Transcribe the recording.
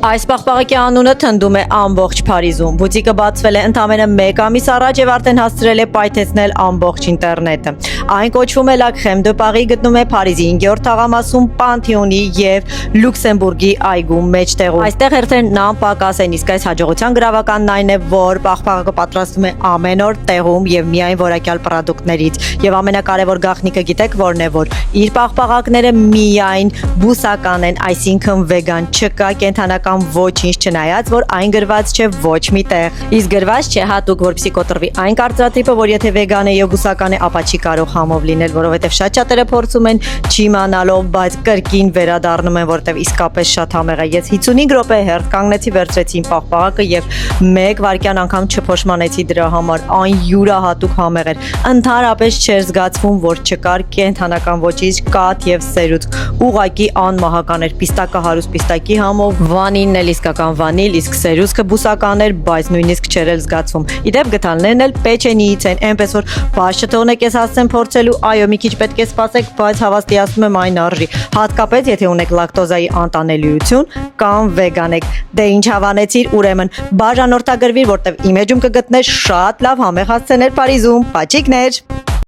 Այս պաղպաղակի անունը թնդում է ամբողջ Փարիզում։ Բուտիկը բացվել է ընդամենը 1 ամիս առաջ եւ արդեն հասցրել է պայթեցնել ամբողջ ինտերնետը։ Այն կոչվում է La Crème de Paris, գտնում է Փարիզի 5-րդ թաղամասում Պանթեոնի եւ Լյուքսեմբուրգի այգու մեջտեղում։ Այստեղ հերթեն նամ պակաս են, իսկ այս հաջողության գրավականն այն է, որ պաղպաղակը պատրաստվում է ամեն օր տեղում եւ միայն որակյալ պրոդուկտներից։ Եվ ամենակարևոր գաղտնիքը գիտեք որն է, որ իր պաղպաղակները միայն բուսական են, այսինքն վեգան, չկա կենթանական ոչինչ, չնայած որ այն գրված չէ ոչ մի տեղ։ Իսկ գրված չէ հատուկ, որպեսզի կոտրվի այն կարծրատիպը, որ եթե վեգան է եւ բուսական է, ապա չի կարող համով լինել, որովհետեւ շատ շատերը փորձում են չիմանալով, բայց կրկին վերադառնում են, որտեւ իսկապես շատ համեղ է։ Ես 55 րոպե հերթ կանգնեցի, վերցրեցի իմ պաղպաղակը եւ 1 վայրկյան անգամ չփոշմանեցի դրա համար։ Այն յուրահատուկ համեղ էր։ Ընդհանրապես չէր զգացվում, որ չկար կենթանական ոչինչ, կաթ եւ սերուցք։ Ուղակի անմահական էր, պիստակը հարուստ պիստակի համով, վանիլն էլ իսկական վանիլ, իսկ սերուցքը բուսական էր, բայց նույնիսկ չէր էլ զգացվում։ Իդեպ գդալներն էլ պեչենիից են, այնպես որ բաց չթողնեք ես հասցեմ փորձելու, այո, մի քիչ պետք է սպասեք, բայց հավաստիացնում եմ այն արժի։ Հատկապես եթե ունեք լակտոզայի անտանելիություն կամ վեգան եք։ Դե ինչ հավանեցիր, ուրեմն բաժանորդագրվիր, որտեվ իմեջում կգտնես շատ լավ համեղ հասցեներ Փարիզում։ Պաչիկներ։